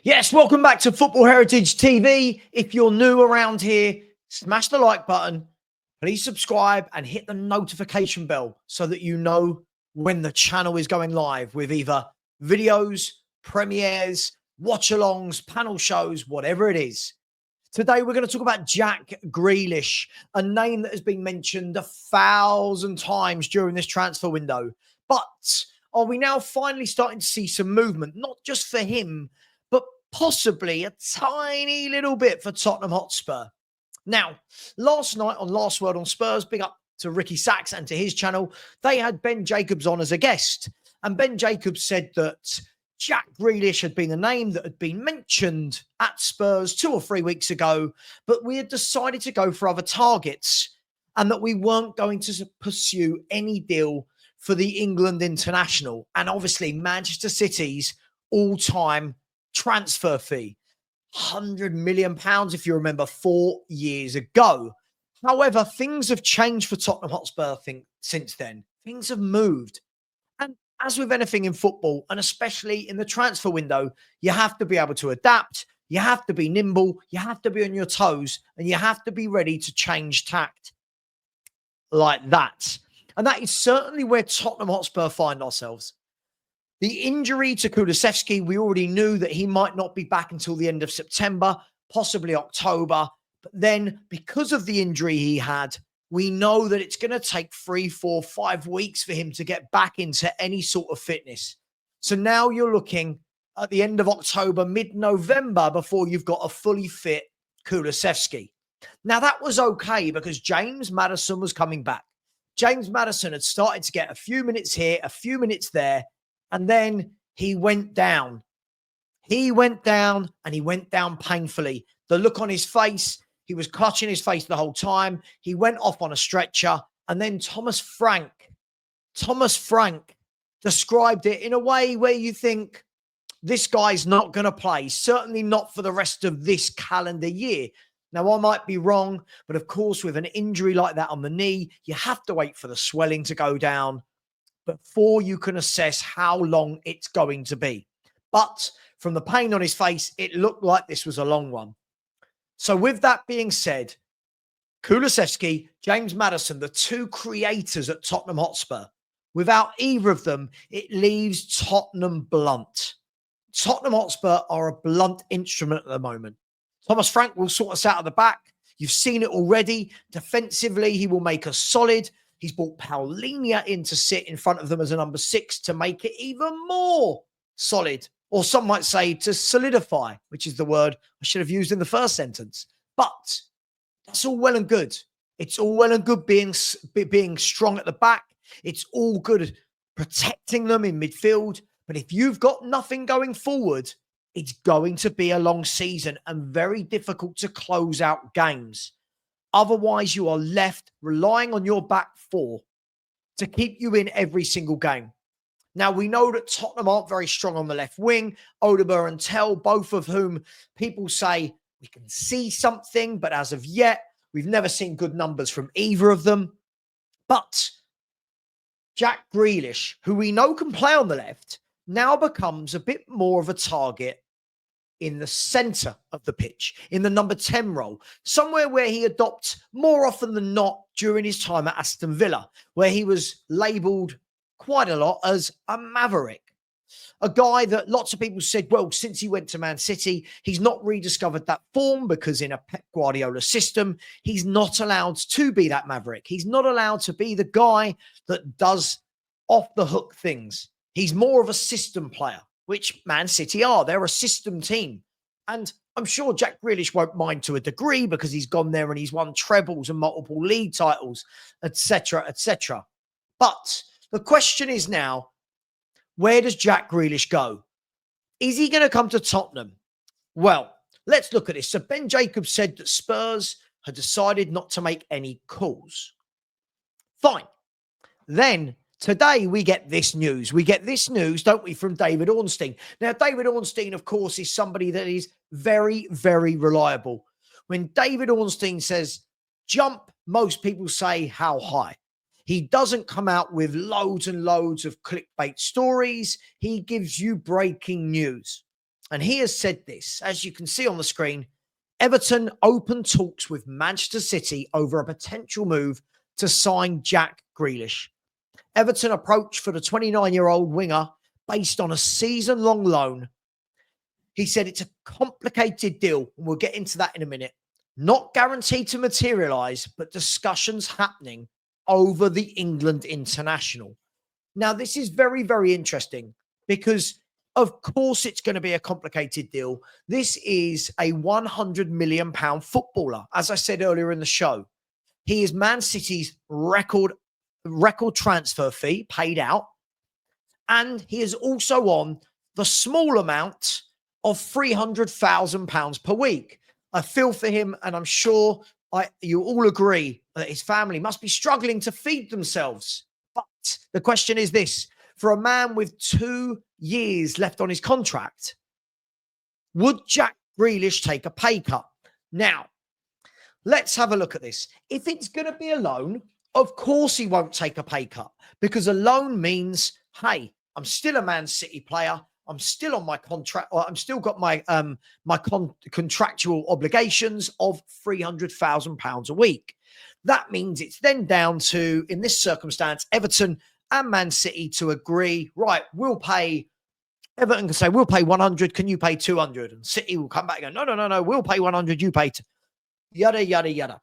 Yes, welcome back to Football Heritage TV. If you're new around here, smash the like button, please subscribe and hit the notification bell so that you know when the channel is going live with either videos, premieres, watch-alongs, panel shows, whatever it is. Today, we're going to talk about Jack Grealish, a name that has been mentioned 1,000 times during this transfer window. But are we now finally starting to see some movement, not just for him, but possibly a tiny little bit for Tottenham Hotspur? Now, last night on Last Word on Spurs, big up to Ricky Sachs and to his channel, they had Ben Jacobs on as a guest. And Ben Jacobs said that Jack Grealish had been a name that had been mentioned at Spurs 2 or 3 weeks ago, but we had decided to go for other targets and that we weren't going to pursue any deal for the England international and obviously Manchester City's all-time transfer fee. £100 million, if you remember, 4 years ago. However, things have changed for Tottenham Hotspur since then. Things have moved. And as with anything in football, and especially in the transfer window, you have to be able to adapt. You have to be nimble. You have to be on your toes. And you have to be ready to change tact like that. And that is certainly where Tottenham Hotspur find ourselves. The injury to Kulusevski, we already knew that he might not be back until the end of September, possibly October. But then because of the injury he had, we know that it's going to take 3, 4, 5 weeks for him to get back into any sort of fitness. So now you're looking at the end of October, mid-November, before you've got a fully fit Kulusevski. Now, that was okay because James Maddison was coming back. James Maddison had started to get a few minutes here, a few minutes there, and then he went down. He went down, and he went down painfully. The look on his face, he was clutching his face the whole time. He went off on a stretcher. And then Thomas Frank described it in a way where you think, this guy's not going to play, certainly not for the rest of this calendar year. Now, I might be wrong, but of course, with an injury like that on the knee, you have to wait for the swelling to go down before you can assess how long it's going to be. But from the pain on his face, it looked like this was a long one. So with that being said, Kulusevski, James Maddison, the two creators at Tottenham Hotspur, without either of them, it leaves Tottenham blunt. Tottenham Hotspur are a blunt instrument at the moment. Thomas Frank will sort us out of the back. You've seen it already. Defensively, he will make us solid. He's brought Paulinho in to sit in front of them as a number 6 to make it even more solid. Or some might say to solidify, which is the word I should have used in the first sentence. But that's all well and good. It's all well and good being strong at the back. It's all good protecting them in midfield. But if you've got nothing going forward, it's going to be a long season and very difficult to close out games. Otherwise, you are left relying on your back four to keep you in every single game. Now, we know that Tottenham aren't very strong on the left wing. Odegaard and Tell, both of whom people say we can see something, but as of yet, we've never seen good numbers from either of them. But Jack Grealish, who we know can play on the left, now becomes a bit more of a target in the centre of the pitch, in the number 10 role, somewhere where he adopts more often than not during his time at Aston Villa, where he was labelled quite a lot as a maverick. A guy that lots of people said, well, since he went to Man City, he's not rediscovered that form because in a Pep Guardiola system, he's not allowed to be that maverick. He's not allowed to be the guy that does off-the-hook things. He's more of a system player, which Man City are. They're a system team. And I'm sure Jack Grealish won't mind to a degree because he's gone there and he's won trebles and multiple league titles, etc., etc. But the question is now, where does Jack Grealish go? Is he going to come to Tottenham? Well, let's look at this. So Ben Jacobs said that Spurs had decided not to make any calls. Fine. Then today we get this news. We get this news, don't we, from David Ornstein. Now, David Ornstein, of course, is somebody that is very, very reliable. When David Ornstein says jump, most people say how high. He doesn't come out with loads and loads of clickbait stories. He gives you breaking news. And he has said this, as you can see on the screen, Everton open talks with Manchester City over a potential move to sign Jack Grealish. Everton approach for the 29-year-old winger based on a season-long loan. He said it's a complicated deal, and we'll get into that in a minute. Not guaranteed to materialise, but discussions happening over the England international. Now, this is very, very interesting because, of course, it's going to be a complicated deal. This is a £100 million footballer, as I said earlier in the show. He is Man City's record transfer fee paid out. And he is also on the small amount of £300,000 per week. I feel for him, and I'm sure you all agree that his family must be struggling to feed themselves. But the question is this: for a man with 2 years left on his contract, would Jack Grealish take a pay cut? Now, let's have a look at this. If it's going to be a loan, of course he won't take a pay cut, because a loan means, hey, I'm still a Man City player. I'm still on my contract, or I'm still got my contractual obligations of £300,000 a week. That means it's then down to, in this circumstance, Everton and Man City to agree, right, we'll pay. Everton can say, we'll pay 100, can you pay 200? And City will come back and go, no, we'll pay 100, you pay yada, yada, yada.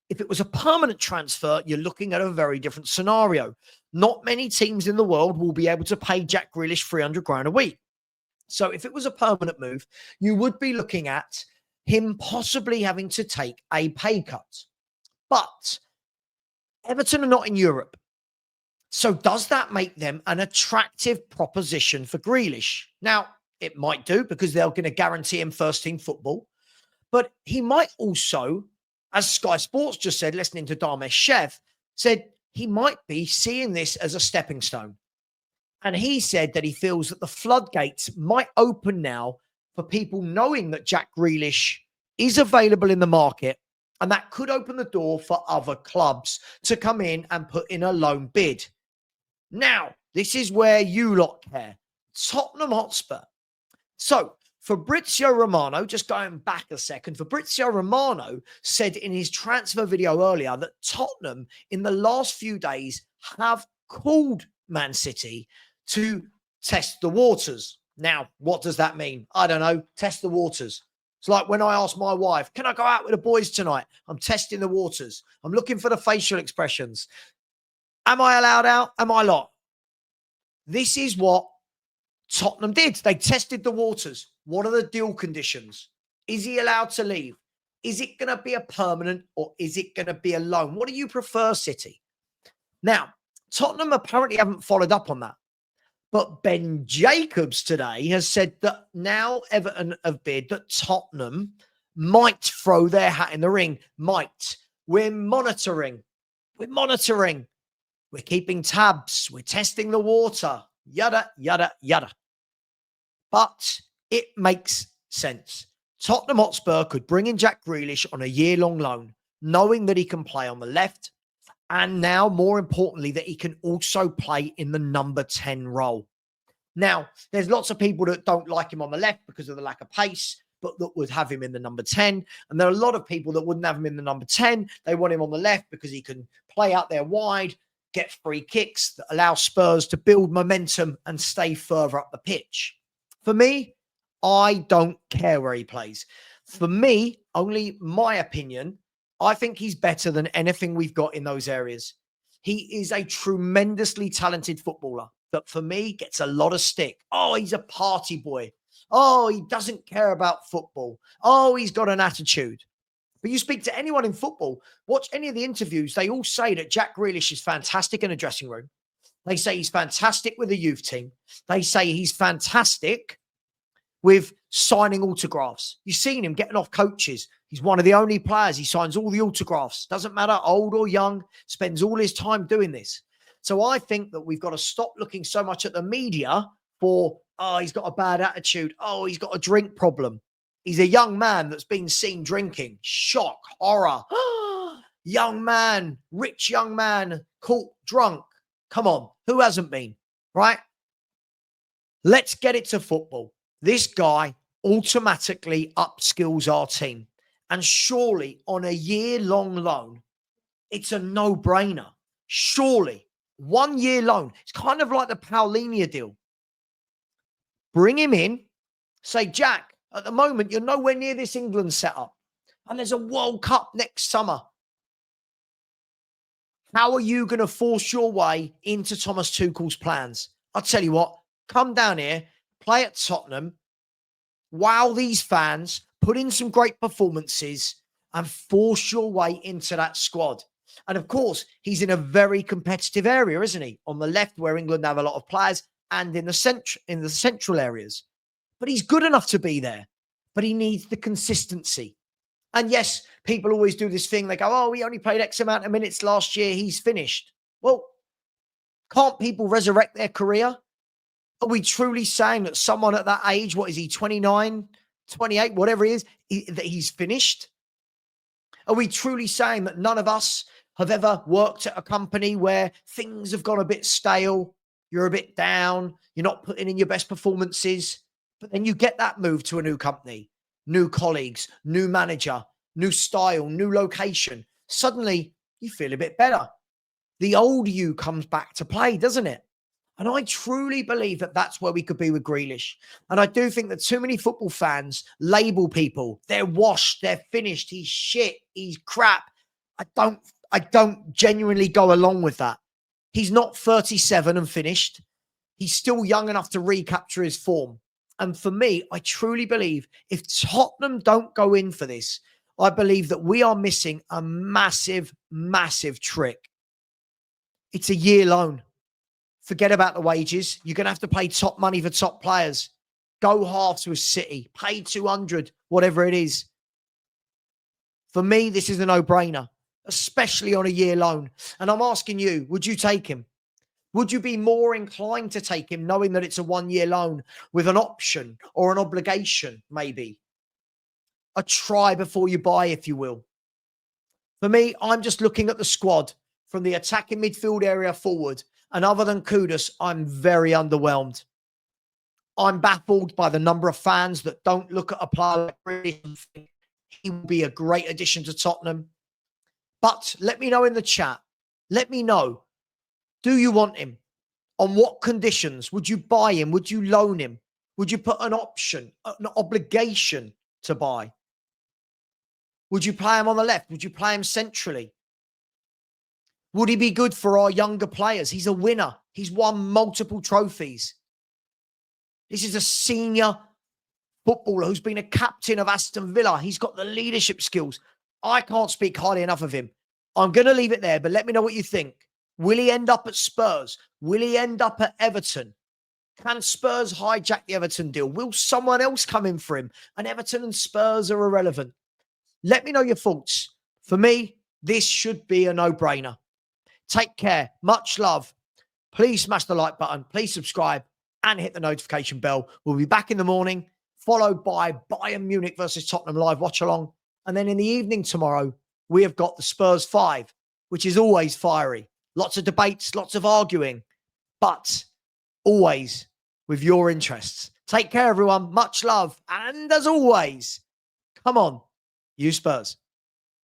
If it was a permanent transfer, you're looking at a very different scenario. Not many teams in the world will be able to pay Jack Grealish 300 grand a week. So if it was a permanent move, you would be looking at him possibly having to take a pay cut. But Everton are not in Europe. So does that make them an attractive proposition for Grealish? Now, it might do, because they're going to guarantee him first team football. But he might also, as Sky Sports just said, listening to Damesh Shev, said he might be seeing this as a stepping stone. And he said that he feels that the floodgates might open now for people knowing that Jack Grealish is available in the market, and that could open the door for other clubs to come in and put in a loan bid. Now, this is where you lot care. Tottenham Hotspur. So, Fabrizio Romano, just going back a second, Fabrizio Romano said in his transfer video earlier that Tottenham in the last few days have called Man City to test the waters. Now, what does that mean? I don't know. Test the waters. It's like when I ask my wife, can I go out with the boys tonight? I'm testing the waters. I'm looking for the facial expressions. Am I allowed out? Am I not? This is what Tottenham did. They tested the waters. What are the deal conditions? Is he allowed to leave? Is it going to be a permanent, or is it going to be a loan? What do you prefer, City? Now, Tottenham apparently haven't followed up on that. But Ben Jacobs today has said that now Everton have bid that Tottenham might throw their hat in the ring. Might. We're monitoring. We're keeping tabs. We're testing the water. Yada, yada, yada. But it makes sense. Tottenham Hotspur could bring in Jack Grealish on a year-long loan, knowing that he can play on the left, and now, more importantly, that he can also play in the number 10 role. Now, there's lots of people that don't like him on the left because of the lack of pace, but that would have him in the number 10. And there are a lot of people that wouldn't have him in the number 10. They want him on the left because he can play out there wide, get free kicks that allow Spurs to build momentum and stay further up the pitch. For me, I don't care where he plays. For me, only my opinion, I think he's better than anything we've got in those areas. He is a tremendously talented footballer that, for me, gets a lot of stick. Oh, he's a party boy. Oh, he doesn't care about football. Oh, he's got an attitude. But you speak to anyone in football, watch any of the interviews, they all say that Jack Grealish is fantastic in a dressing room. They say he's fantastic with the youth team. They say he's fantastic with signing autographs. You've seen him getting off coaches. He's one of the only players. He signs all the autographs. Doesn't matter, old or young, spends all his time doing this. So I think that we've got to stop looking so much at the media for, oh, he's got a bad attitude. Oh, he's got a drink problem. He's a young man that's been seen drinking. Shock, horror. Young man, rich young man, caught drunk. Come on, who hasn't been, right? Let's get it to football. This guy automatically upskills our team. And surely on a year-long loan, it's a no-brainer. Surely, 1 year loan. It's kind of like the Paulinho deal. Bring him in. Say, Jack, at the moment, you're nowhere near this England setup. And there's a World Cup next summer. How are you going to force your way into Thomas Tuchel's plans? I'll tell you what, come down here, play at Tottenham, wow these fans, put in some great performances, and force your way into that squad. And of course, he's in a very competitive area, isn't he? On the left, where England have a lot of players, and in the central areas. But he's good enough to be there. But he needs the consistency. And yes, people always do this thing. They go, oh, he only played X amount of minutes last year. He's finished. Well, can't people resurrect their career? Are we truly saying that someone at that age, what is he, 29, 28, whatever he is, that he's finished? Are we truly saying that none of us have ever worked at a company where things have gone a bit stale, you're a bit down, you're not putting in your best performances, but then you get that move to a new company, new colleagues, new manager, new style, new location. Suddenly, you feel a bit better. The old you comes back to play, doesn't it? And I truly believe that that's where we could be with Grealish. And I do think that too many football fans label people. They're washed. They're finished. He's shit. He's crap. I don't genuinely go along with that. He's not 37 and finished. He's still young enough to recapture his form. And for me, I truly believe if Tottenham don't go in for this, I believe that we are missing a massive, massive trick. It's a year loan. Forget about the wages. You're going to have to pay top money for top players. Go halves with City. Pay 200, whatever it is. For me, this is a no-brainer, especially on a year loan. And I'm asking you, would you take him? Would you be more inclined to take him knowing that it's a 1 year loan with an option or an obligation, maybe? A try before you buy, if you will. For me, I'm just looking at the squad from the attacking midfield area forward. And other than Kudus, I'm very underwhelmed. I'm baffled by the number of fans that don't look at a player like Grealish and think he will be a great addition to Tottenham. But let me know in the chat. Let me know. Do you want him? On what conditions? Would you buy him? Would you loan him? Would you put an option, an obligation to buy? Would you play him on the left? Would you play him centrally? Would he be good for our younger players? He's a winner. He's won multiple trophies. This is a senior footballer who's been a captain of Aston Villa. He's got the leadership skills. I can't speak highly enough of him. I'm going to leave it there, but let me know what you think. Will he end up at Spurs? Will he end up at Everton? Can Spurs hijack the Everton deal? Will someone else come in for him? And Everton and Spurs are irrelevant. Let me know your thoughts. For me, this should be a no-brainer. Take care. Much love. Please smash the like button. Please subscribe and hit the notification bell. We'll be back in the morning, followed by Bayern Munich versus Tottenham live watch along. And then in the evening tomorrow, we have got the Spurs 5, which is always fiery. Lots of debates, lots of arguing, but always with your interests. Take care, everyone. Much love. And as always, come on, you Spurs.